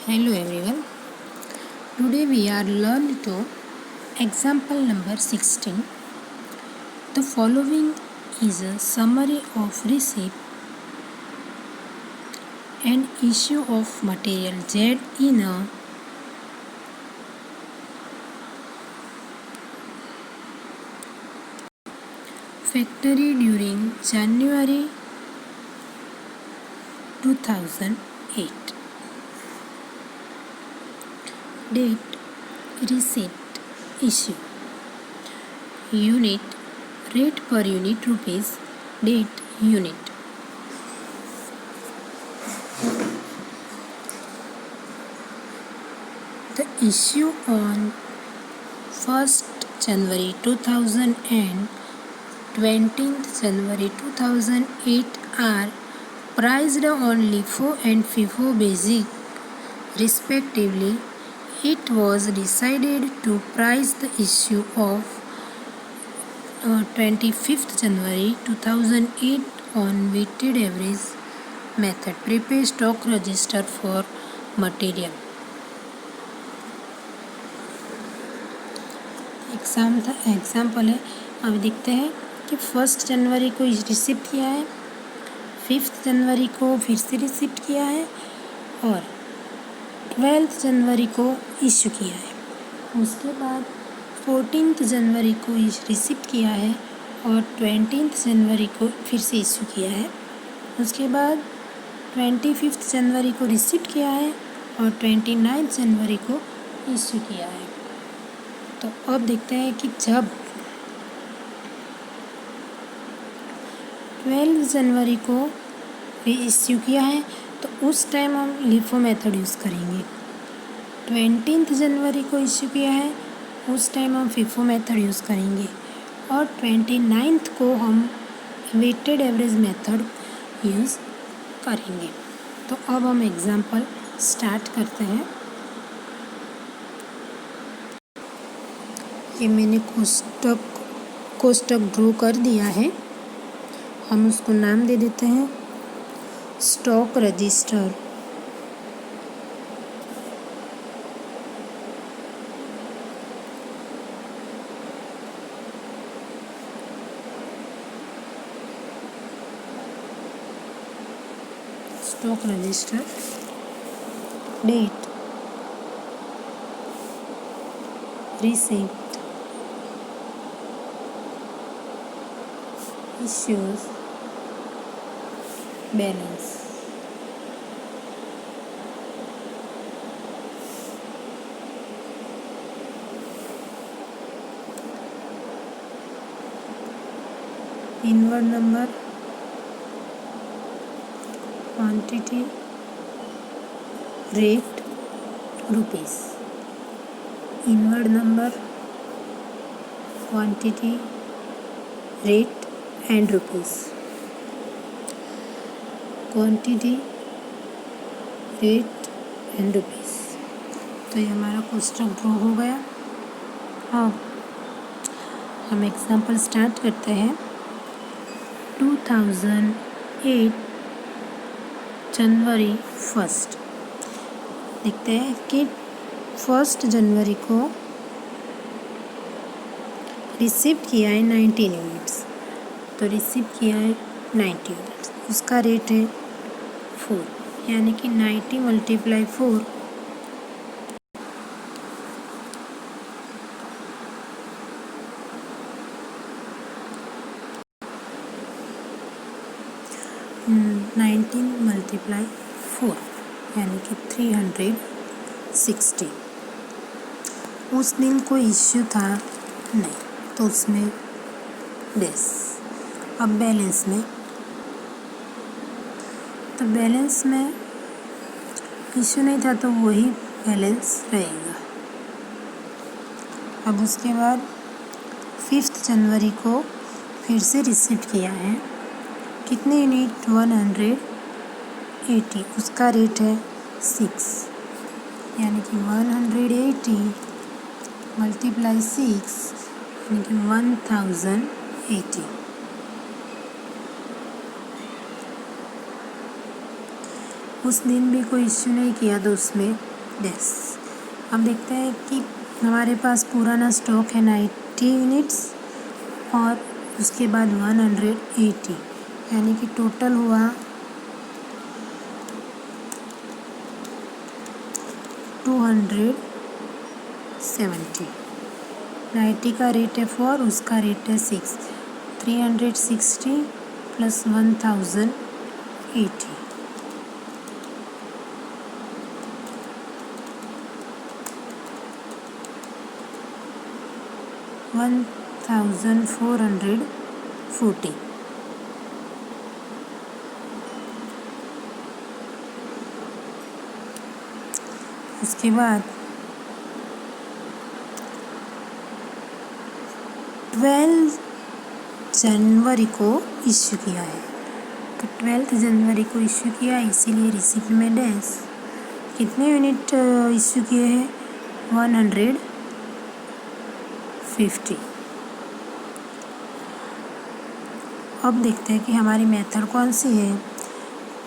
Hello everyone. Today we are learning to example number 16. The following is a summary of receipt and issue of material Z in a factory during January 2008. Date, receipt, issue, unit, rate per unit rupees, date, unit. The issue on 1st January 2000 and 20th January 2008 are priced on LIFO and FIFO basis respectively. It was decided to price the issue of 25th January 2008 on weighted average method. Prepare stock register for material. Example है। अब देखते हैं कि 1 जनवरी को receipt किया है, 5 जनवरी को फिर से रिसिप्ट किया है और 12 जनवरी को इशू किया है। उसके बाद 14 जनवरी को रिसिप्ट किया है और 20 जनवरी को फिर से इशू किया है। उसके बाद 25 जनवरी को रिसिप्ट किया है और 29 जनवरी को इशू किया है। तो अब देखते हैं कि जब 12 जनवरी को इश्यू किया है तो उस टाइम हम लिफो मेथड यूज़ करेंगे। 20 जनवरी को इश्यू किया है उस टाइम हम फिफो मेथड यूज़ करेंगे और 29 को हम वेटेड एवरेज मेथड यूज़ करेंगे। तो अब हम एग्जांपल स्टार्ट करते हैं। ये मैंने कोष्टक ड्रॉ कर दिया है। हम उसको नाम दे देते हैं stock register. Stock register, date, receipt, issues, balance. Inward number, quantity, rate, rupees. Inward number, quantity, rate and rupees. Quantity, rate and rupees. तो ये हमारा कोष्टक ड्रॉ हो गया। अब हम एग्जांपल स्टार्ट करते हैं। 2008 जनवरी 1st। देखते हैं कि 1 जनवरी को रिसिप्ट किया है 19 यूनिट्स। तो रिसिप्ट किया है 90 यूनिट्स, उसका रेट है 4, यानी कि 90 × 4 19 × 4 यानी कि 360। उस दिन कोई इश्यू था नहीं तो उसमें डेस। अब बैलेंस में, तो बैलेंस में इश्यू नहीं था तो वही बैलेंस रहेगा। अब उसके बाद 5 जनवरी को फिर से रिसिप्ट किया है। कितने यूनिट? 180, उसका रेट है 6, यानी कि 180 × 6 यानी कि 1080। उस दिन भी कोई इश्यू नहीं किया तो उसमें डेज। अब देखते हैं कि हमारे पास पुराना स्टॉक है 90 यूनिट्स और उसके बाद 180, यानी कि टोटल हुआ 270। 90 का रेट है 4, उसका रेट है 6, 360 प्लस 1080, 1440। उसके बाद 12 जनवरी को इश्यू किया है, तो 12 जनवरी को इश्यू किया, इसीलिए रिसिप्ट में डैश। कितने यूनिट इश्यू किए हैं? 150। अब देखते हैं कि हमारी मेथड कौन सी है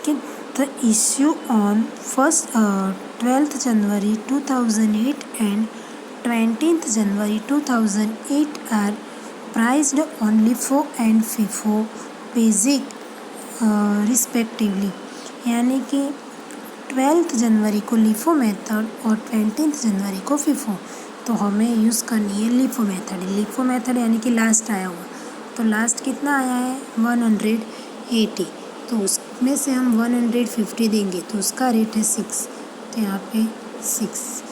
कि the issue on 12th January 2008 and 20th January 2008 are priced on LIFO and FIFO basic respectively, यानी कि 12th जनवरी को लिफो मेथड और 20th जनवरी को फिफो। तो हमें यूज़ करनी है लिफो मेथड। लिफो मेथड यानी कि लास्ट आया हुआ, तो लास्ट कितना आया है? 180, तो उसमें से हम 150 देंगे, तो उसका रेट है 6, तो यहाँ पे 6,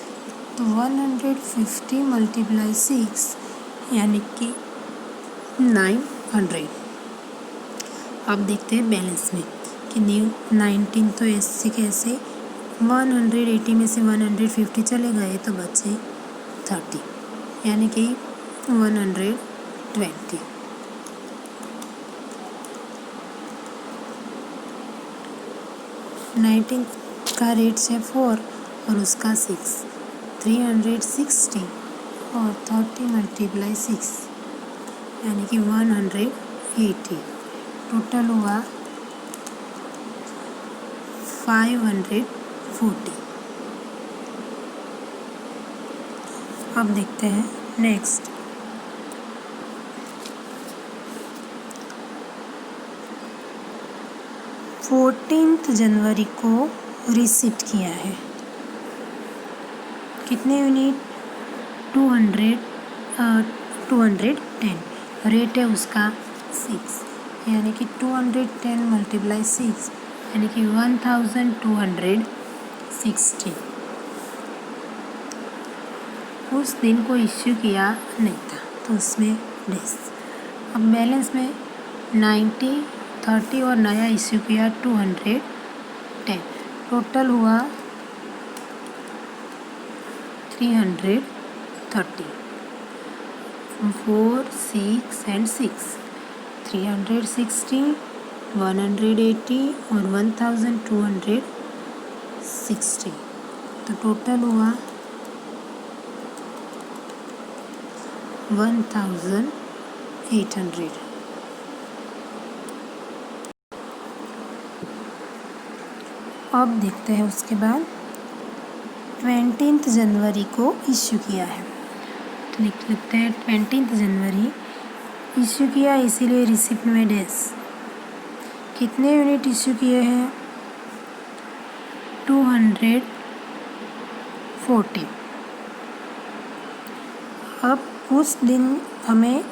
तो 150 मल्टीप्लाई 6 यानी कि 900। अब देखते हैं बैलेंस में कि 19 तो ऐसे कैसे, 180 में से 150 चले गए तो बचे 30, यानी कि 120। नाइनटीन का रेट है 4 और उसका 6, 360 और 30 मल्टीप्लाई 6 यानी कि 180। टोटल हुआ 540। अब देखते हैं नेक्स्ट। जनवरी को रिसिप्ट किया है, कितने यूनिट? 210। रेट है उसका 6, यानी कि 210 मल्टीप्लाई 6 यानी कि 1260। उस दिन को इश्यू किया नहीं था, तो उसमें डेज। अब बैलेंस में 90, 30 और नया इश्यू किया 210। टोटल हुआ 330, 4, 6 and 6, 360, 180 और 1260, तो टोटल हुआ 1800। अब देखते हैं उसके बाद 20th जनवरी को इश्यू किया है, तो लिखते हैं 20th जनवरी इश्यू किया, इसीलिए रिसिप्ट में डैश। कितने यूनिट इश्यू किए हैं? 240। अब उस दिन हमें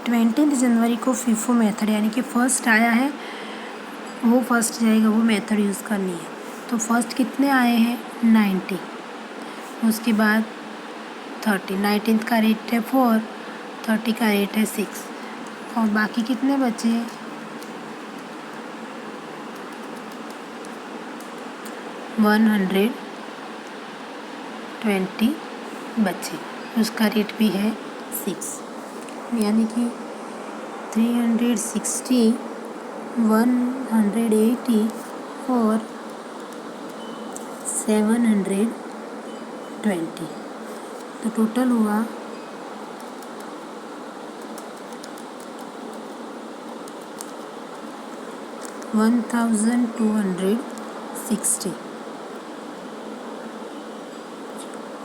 20th जनवरी को फिफो मेथड यानी कि फर्स्ट आया है वो फर्स्ट जाएगा, वो मेथड यूज़ करनी है। तो फर्स्ट कितने आए हैं? 90, उसके बाद 30। 19 का रेट है 4, 30 का रेट है 6 और बाकी कितने बचे? 120 बचे, उसका रेट भी है 6, यानी कि 360, 180 और 720, तो टोटल हुआ 1260।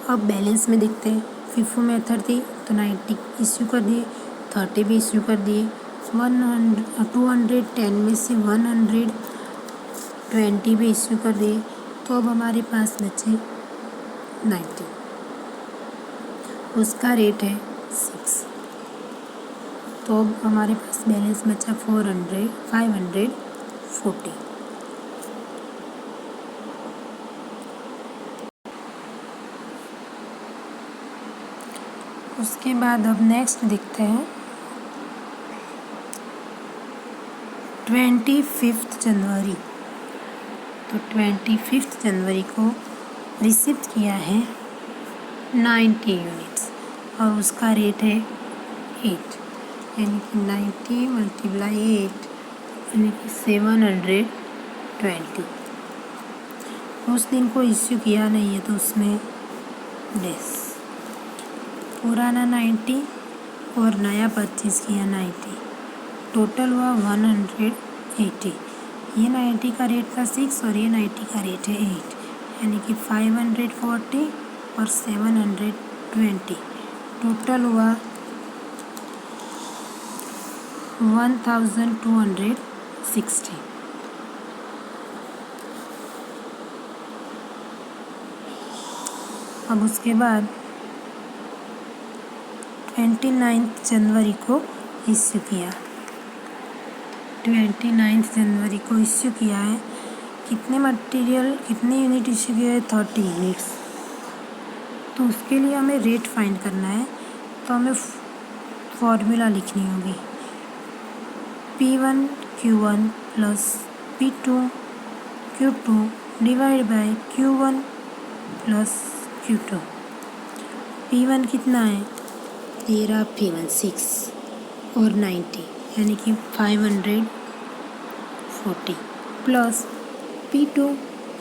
अब बैलेंस में देखते हैं। फीफो मेथड थी तो 90 इश्यू कर दिए, 30 भी इश्यू कर दिए, 210 में से 120 भी इश्यू कर दिए। तो अब हमारे पास बचे 90, उसका रेट है 6। तो अब हमारे पास बैलेंस बचा 540। उसके बाद अब नेक्स्ट देखते हैं 25 जनवरी। तो 25 जनवरी को रिसीव किया है 90 यूनिट्स और उसका रेट है 8, यानी कि 90 × 8 यानी कि 720। उस दिन को इश्यू किया नहीं है तो उसमें डेस, पुराना 90 और नया परचेज किया 90, टोटल हुआ 180। ये 90 का रेट था 6 और ये 90 का रेट है 8, यानी कि 540 और 720, टोटल हुआ 1260। अब उसके बाद 29 जनवरी को इश्यू किया। 29 जनवरी को इश्यू किया है। कितने यूनिट इश्यू किया है? 30 यूनिट्स। तो उसके लिए हमें रेट फाइंड करना है, तो हमें फॉर्मूला लिखनी होगी। P1 Q1 plus P2 Q2 divide by Q1 plus Q2। P1 कितना है? 13 P1 6 और 90 यानी कि 540 plus P2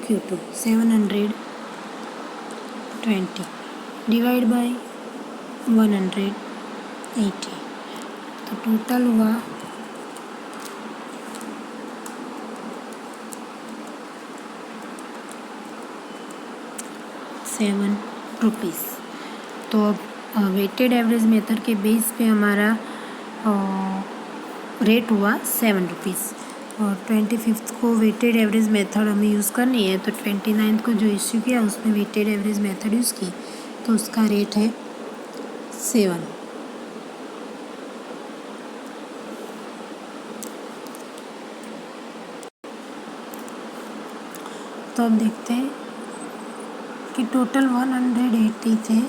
Q2 720 divide by 180। तो टोटल हुआ 7 रुपीज़। तो अब वेटेड एवरेज मेथड के बेस पे हमारा रेट हुआ 7 रुपीज़। और 25 को वेटेड एवरेज मेथड हमें यूज़ करनी है, तो 29 को जो इश्यू किया उसमें वेटेड एवरेज मेथड यूज़ की, तो उसका रेट है 7। तो अब देखते हैं कि टोटल 180 थे,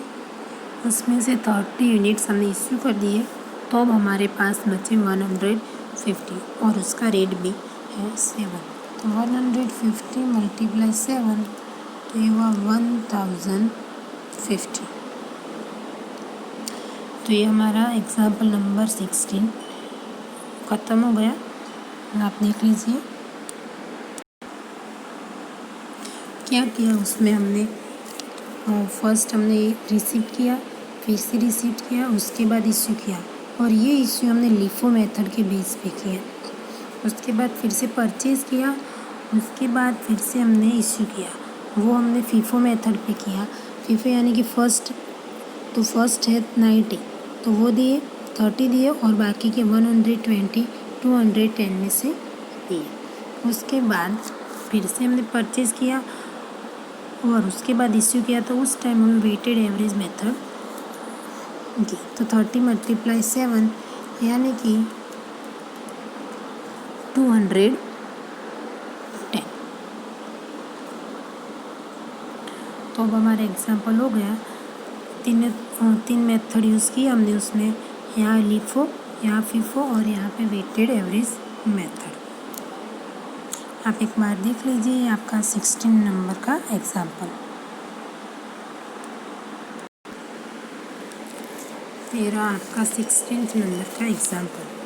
उसमें से 30 यूनिट्स हमने इश्यू कर दिए, तो अब हमारे पास बचे 150 और उसका रेट भी है 7। तो 150 × 7 तो ये हुआ 1050। तो ये हमारा एग्जाम्पल नंबर 16 ख़त्म हो गया। आप देख लीजिए क्या किया उसमें हमने। फर्स्ट हमने रिसीव किया, फिर से रिसीव किया, उसके बाद इश्यू किया, और ये इश्यू हमने लिफो मेथड के बेस पे किया। उसके बाद फिर से परचेज़ किया, उसके बाद फिर से हमने इश्यू किया, वो हमने फीफो मेथड पे किया। फीफो यानी कि फर्स्ट है 90, तो वो दिए 30 दिए और बाकी के 120 210 में से दिए। उसके बाद फिर से हमने परचेज़ किया और उसके बाद इश्यू किया, तो उस टाइम हमें वेटेड एवरेज मेथड दी। तो 30 × 7 यानी कि 210। तो अब हमारा एग्जाम्पल हो गया। तीन मेथड यूज़ की हमने उसमें, यहाँ लिफो, यहाँ फीफो और यहाँ पे वेटेड एवरेज मेथड। आप एक बार देख लीजिए, ये आपका 16 नंबर का एग्जाम्पल। मेरा आपका 16th नंबर का एग्जाम्पल।